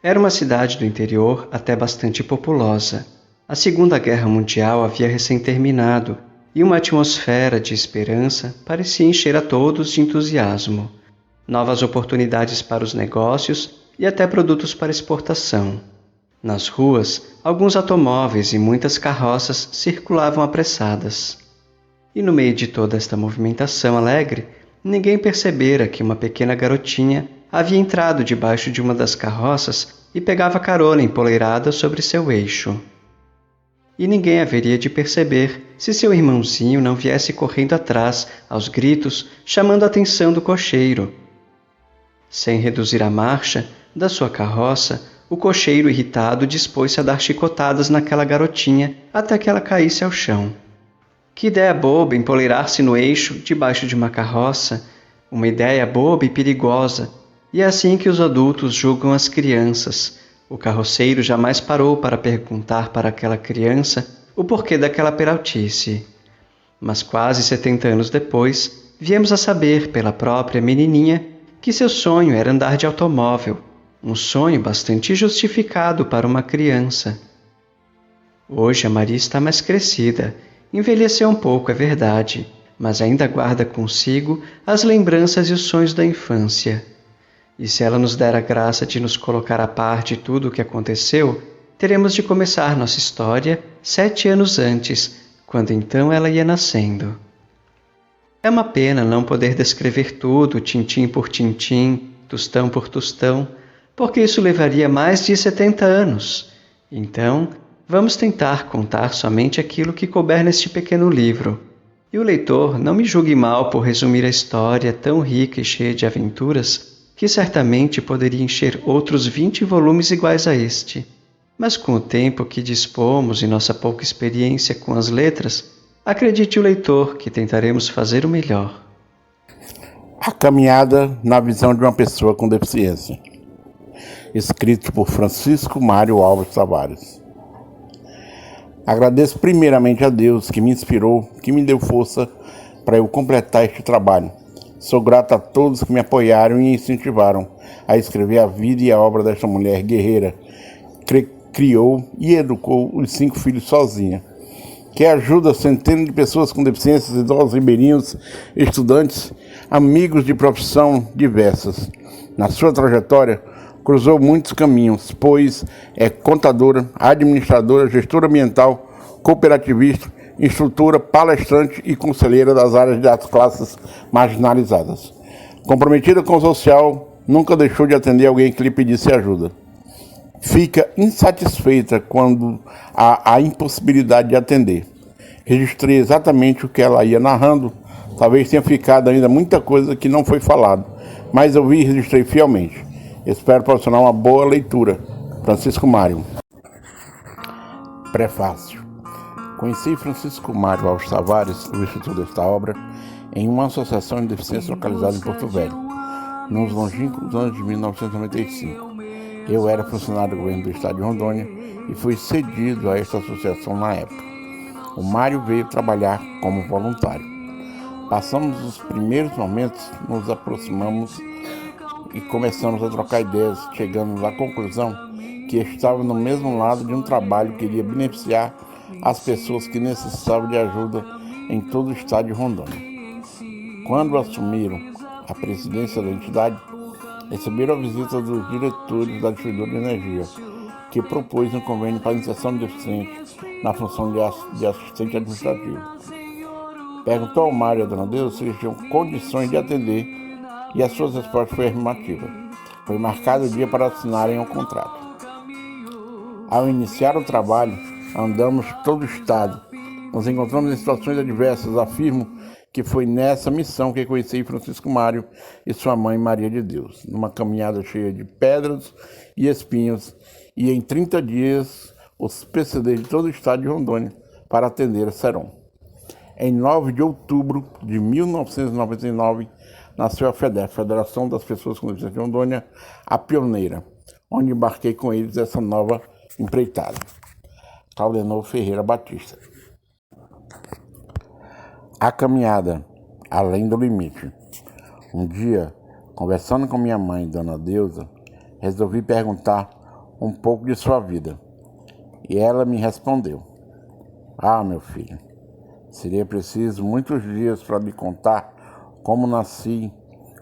Era uma cidade do interior até bastante populosa. A Segunda Guerra Mundial havia recém-terminado e uma atmosfera de esperança parecia encher a todos de entusiasmo. Novas oportunidades para os negócios e até produtos para exportação. Nas ruas, alguns automóveis e muitas carroças circulavam apressadas. E no meio de toda esta movimentação alegre, ninguém percebera que uma pequena garotinha havia entrado debaixo de uma das carroças e pegava carona empoleirada sobre seu eixo. E ninguém haveria de perceber se seu irmãozinho não viesse correndo atrás, aos gritos, chamando a atenção do cocheiro. Sem reduzir a marcha da sua carroça, o cocheiro irritado dispôs-se a dar chicotadas naquela garotinha até que ela caísse ao chão. Que ideia boba empoleirar-se no eixo debaixo de uma carroça, uma ideia boba e perigosa, e é assim que os adultos julgam as crianças. O carroceiro jamais parou para perguntar para aquela criança o porquê daquela peraltice. Mas quase 70 anos depois, viemos a saber pela própria menininha que seu sonho era andar de automóvel, um sonho bastante justificado para uma criança. Hoje a Maria está mais crescida. Envelheceu um pouco, é verdade, mas ainda guarda consigo as lembranças e os sonhos da infância. E se ela nos der a graça de nos colocar a par de tudo o que aconteceu, teremos de começar nossa história 7 anos antes, quando então ela ia nascendo. É uma pena não poder descrever tudo, tintim por tintim, tostão por tostão, porque isso levaria mais de 70 anos. Então, vamos tentar contar somente aquilo que couber neste pequeno livro. E o leitor não me julgue mal por resumir a história tão rica e cheia de aventuras que certamente poderia encher outros 20 volumes iguais a este. Mas com o tempo que dispomos e nossa pouca experiência com as letras, acredite o leitor que tentaremos fazer o melhor. A caminhada na visão de uma pessoa com deficiência. Escrito por Francisco Mário Alves Tavares. Agradeço primeiramente a Deus que me inspirou, que me deu força para eu completar este trabalho. Sou grato a todos que me apoiaram e incentivaram a escrever a vida e a obra desta mulher guerreira, que criou e educou os 5 filhos sozinha, que ajuda centenas de pessoas com deficiências, idosos, ribeirinhos, estudantes, amigos de profissão diversas. Na sua trajetória, cruzou muitos caminhos, pois é contadora, administradora, gestora ambiental, cooperativista, instrutora, palestrante e conselheira das áreas das classes marginalizadas. Comprometida com o social, nunca deixou de atender alguém que lhe pedisse ajuda. Fica insatisfeita quando há a impossibilidade de atender. Registrei exatamente o que ela ia narrando, talvez tenha ficado ainda muita coisa que não foi falado, mas eu vi e registrei fielmente. Espero proporcionar uma boa leitura. Francisco Mário. Prefácio. Conheci Francisco Mário Alves Tavares, o escritor desta obra, em uma associação de deficiência localizada em Porto Velho, nos longínquos anos de 1995. Eu era funcionário do governo do estado de Rondônia e fui cedido a esta associação na época. O Mário veio trabalhar como voluntário. Passamos os primeiros momentos, nos aproximamos e começamos a trocar ideias, chegando à conclusão que estava no mesmo lado de um trabalho que iria beneficiar as pessoas que necessitavam de ajuda em todo o estado de Rondônia. Quando assumiram a presidência da entidade, receberam a visita dos diretores da distribuidora de energia, que propôs um convênio para a inserção de deficientes na função de assistente administrativo. Perguntou ao Mário e à dona Deus se eles tinham condições de atender e as suas respostas foram afirmativas. Foi marcado o dia para assinarem o contrato. Ao iniciar o trabalho, andamos todo o estado. Nos encontramos em situações adversas. Afirmo que foi nessa missão que conheci Francisco Mário e sua mãe Maria de Deus, numa caminhada cheia de pedras e espinhos, e em 30 dias os PCDs de todo o estado de Rondônia para atender a Serom. Em 9 de outubro de 1999, nasceu a FEDEF, Federação das Pessoas com Deficiência de Rondônia, a pioneira, onde embarquei com eles essa nova empreitada. Claudenor Ferreira Batista. A caminhada, além do limite. Um dia, conversando com minha mãe, Dona Deusa, resolvi perguntar um pouco de sua vida. E ela me respondeu: "Ah, meu filho, seria preciso muitos dias para me contar como nasci,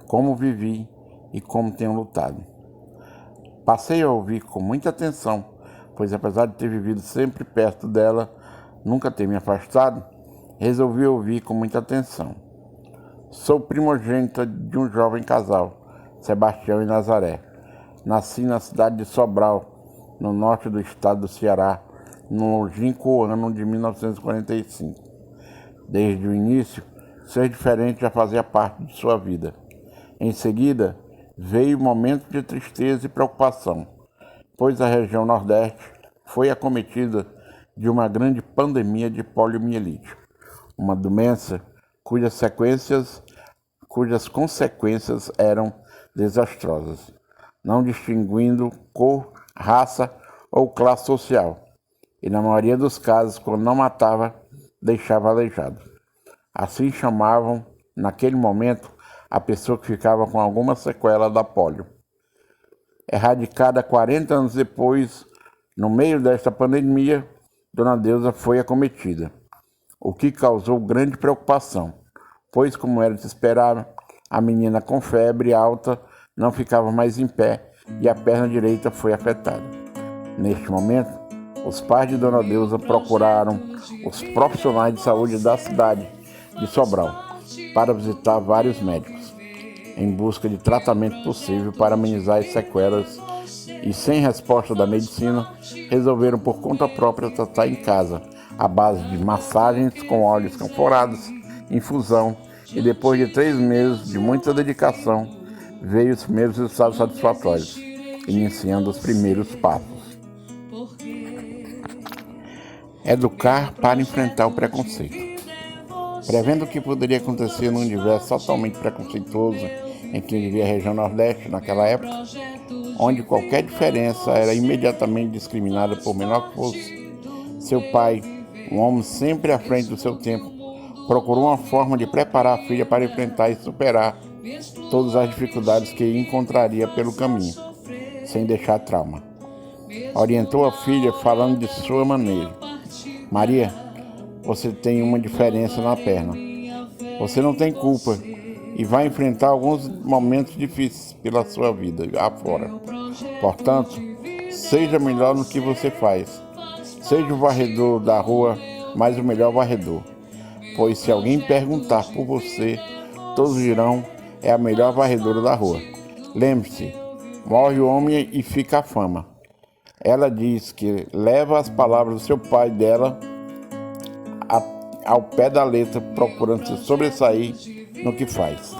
como vivi e como tenho lutado." Passei a ouvir com muita atenção, pois apesar de ter vivido sempre perto dela, nunca ter me afastado, resolvi ouvir com muita atenção. Sou primogênita de um jovem casal, Sebastião e Nazaré. Nasci na cidade de Sobral, no norte do estado do Ceará, no longínquo ano de 1945. Desde o início, ser diferente já fazia parte de sua vida. Em seguida, veio momentos de tristeza e preocupação, pois a região Nordeste foi acometida de uma grande pandemia de poliomielite, uma doença cujas consequências eram desastrosas, não distinguindo cor, raça ou classe social, e na maioria dos casos, quando não matava, deixava aleijado. Assim chamavam, naquele momento, a pessoa que ficava com alguma sequela da polio. Erradicada 40 anos depois, no meio desta pandemia, Dona Deusa foi acometida, o que causou grande preocupação, pois, como era de se esperar, a menina com febre alta não ficava mais em pé e a perna direita foi afetada. Neste momento, os pais de Dona Deusa procuraram os profissionais de saúde da cidade de Sobral para visitar vários médicos, em busca de tratamento possível para amenizar as sequelas, e sem resposta da medicina, resolveram por conta própria tratar em casa, à base de massagens com óleos canforados, infusão, e depois de 3 meses de muita dedicação, veio os primeiros resultados satisfatórios, iniciando os primeiros passos. Educar para enfrentar o preconceito. Prevendo o que poderia acontecer num universo totalmente preconceituoso em que vivia a região Nordeste naquela época, onde qualquer diferença era imediatamente discriminada por menor que fosse, seu pai, um homem sempre à frente do seu tempo, procurou uma forma de preparar a filha para enfrentar e superar todas as dificuldades que encontraria pelo caminho, sem deixar trauma. Orientou a filha falando de sua maneira: "Maria, você tem uma diferença na perna. Você não tem culpa e vai enfrentar alguns momentos difíceis pela sua vida afora. Portanto, seja melhor no que você faz. Seja o varredor da rua, mas o melhor varredor. Pois se alguém perguntar por você, todos dirão: é a melhor varredora da rua. Lembre-se, morre o homem e fica a fama." Ela diz que leva as palavras do seu pai dela ao pé da letra, procurando se sobressair no que faz.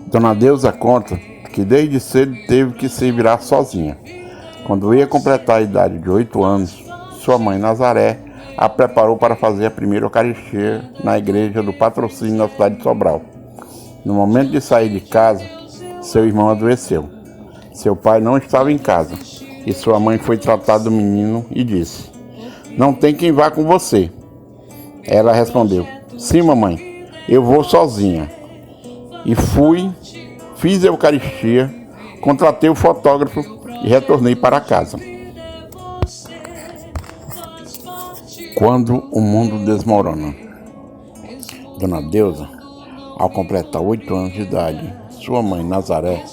Dona Deusa conta que desde cedo teve que se virar sozinha. Quando ia completar a idade de 8 anos, sua mãe Nazaré a preparou para fazer a primeira Eucaristia na igreja do Patrocínio na cidade de Sobral. No momento de sair de casa, seu irmão adoeceu. Seu pai não estava em casa e sua mãe foi tratar do menino e disse: "Não tem quem vá com você." Ela respondeu: "Sim, mamãe, eu vou sozinha." E fiz a Eucaristia, contratei o fotógrafo e retornei para casa. Quando o mundo desmorona. Dona Deusa, ao completar 8 anos de idade, sua mãe Nazaré,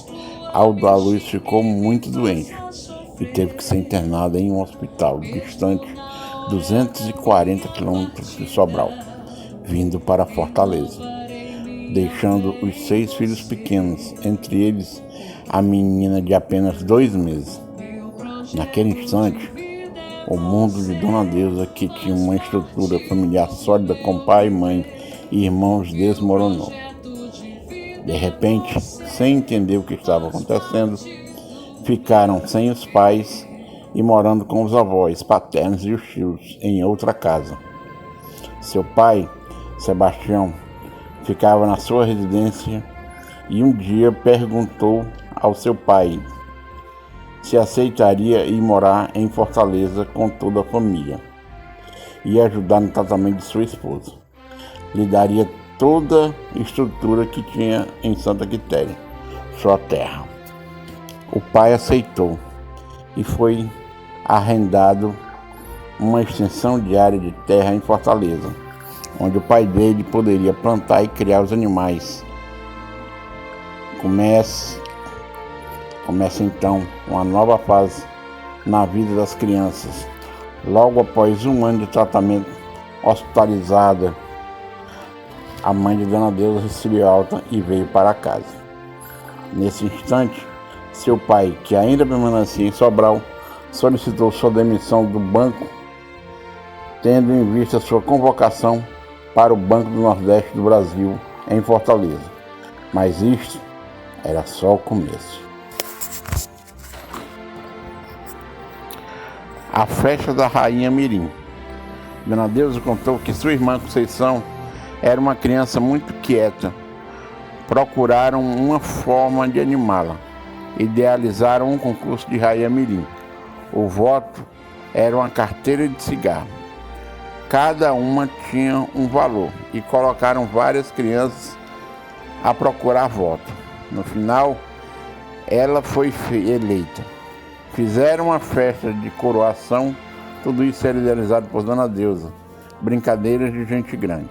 ao dar à luz, ficou muito doente e teve que ser internada em um hospital distante 240 quilômetros de Sobral, vindo para Fortaleza, deixando os 6 filhos pequenos, entre eles a menina de apenas 2 meses. Naquele instante, o mundo de Dona Deusa, que tinha uma estrutura familiar sólida com pai, mãe e irmãos, desmoronou. De repente, sem entender o que estava acontecendo, ficaram sem os pais e morando com os avós paternos e os tios em outra casa. Seu pai, Sebastião, ficava na sua residência e um dia perguntou ao seu pai se aceitaria ir morar em Fortaleza com toda a família e ajudar no tratamento de sua esposa. Lhe daria toda a estrutura que tinha em Santa Quitéria, sua terra. O pai aceitou e foi arrendado uma extensão de área de terra em Fortaleza, onde o pai dele poderia plantar e criar os animais. Começa então uma nova fase na vida das crianças. Logo após um ano de tratamento hospitalizada, a mãe de Dona Deusa recebeu alta e veio para casa. Nesse instante, seu pai, que ainda permanecia em Sobral, solicitou sua demissão do banco, tendo em vista sua convocação para o Banco do Nordeste do Brasil, em Fortaleza. Mas isto era só o começo. A festa da Rainha Mirim. Dona Deusa contou que sua irmã Conceição era uma criança muito quieta. Procuraram uma forma de animá-la. Idealizaram um concurso de Rainha Mirim. O voto era uma carteira de cigarro. Cada uma tinha um valor e colocaram várias crianças a procurar voto. No final, ela foi eleita. Fizeram uma festa de coroação. Tudo isso era idealizado por Dona Deusa. Brincadeiras de gente grande.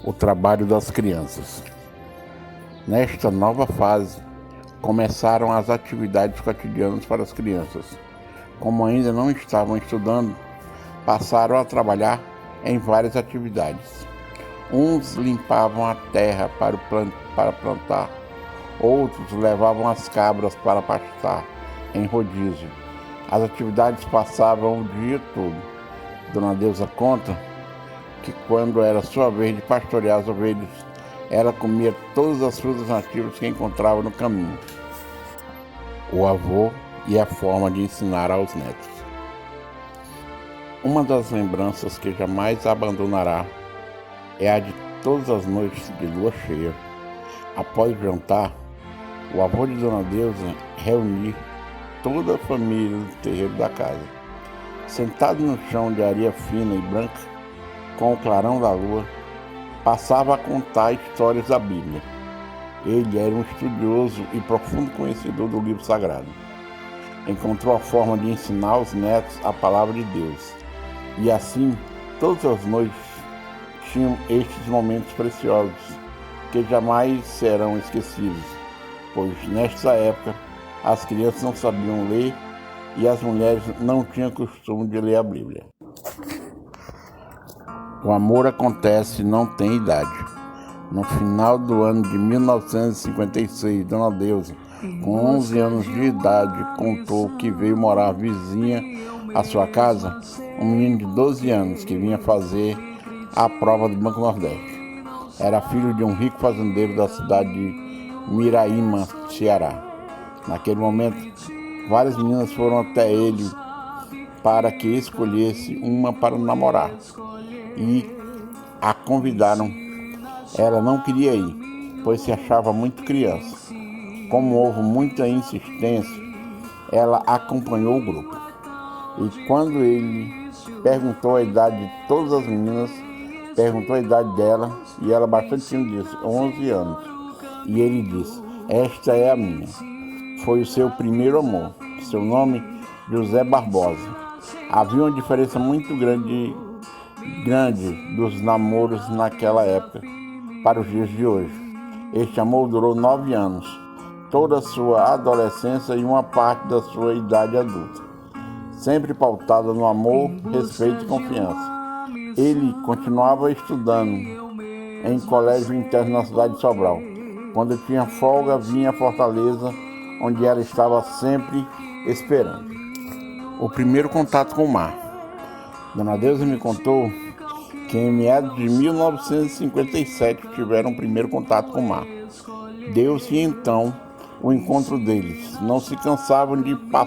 O trabalho das crianças. Nesta nova fase, começaram as atividades cotidianas para as crianças. Como ainda não estavam estudando, passaram a trabalhar em várias atividades. Uns limpavam a terra para plantar, outros levavam as cabras para pastar em rodízio. As atividades passavam o dia todo. Dona Deusa conta que quando era sua vez de pastorear as ovelhas, ela comia todas as frutas nativas que encontrava no caminho. O avô e a forma de ensinar aos netos. Uma das lembranças que jamais abandonará é a de todas as noites de lua cheia. Após o jantar, o avô de Dona Deusa reunia toda a família no terreiro da casa. Sentado no chão de areia fina e branca, com o clarão da lua, passava a contar histórias da Bíblia. Ele era um estudioso e profundo conhecedor do livro sagrado. Encontrou a forma de ensinar aos netos a palavra de Deus. E assim, todas as noites tinham estes momentos preciosos, que jamais serão esquecidos, pois nesta época as crianças não sabiam ler e as mulheres não tinham costume de ler a Bíblia. O amor acontece e não tem idade. No final do ano de 1956, Dona Deusa, com 11 anos de idade, contou que veio morar vizinha à sua casa um menino de 12 anos que vinha fazer a prova do Banco Nordeste. Era filho de um rico fazendeiro da cidade de Miraíma, Ceará. Naquele momento, várias meninas foram até ele para que escolhesse uma para namorar e a convidaram. Ela não queria ir, pois se achava muito criança. Como houve muita insistência, ela acompanhou o grupo. E quando ele perguntou a idade de todas as meninas, perguntou a idade dela, e ela bastante tímida disse, 11 anos. E ele disse, esta é a minha. Foi o seu primeiro amor. Seu nome, José Barbosa. Havia uma diferença muito grande dos namoros naquela época para os dias de hoje. Este amor durou 9 anos, toda a sua adolescência e uma parte da sua idade adulta, sempre pautada no amor, respeito e confiança. Ele continuava estudando em colégio interno na cidade de Sobral. Quando tinha folga, vinha a Fortaleza, onde ela estava sempre esperando. O primeiro contato com o mar. Dona Deusa me contou que em meados de 1957 tiveram o primeiro contato com o mar. Deu-se então o encontro deles. Não se cansavam de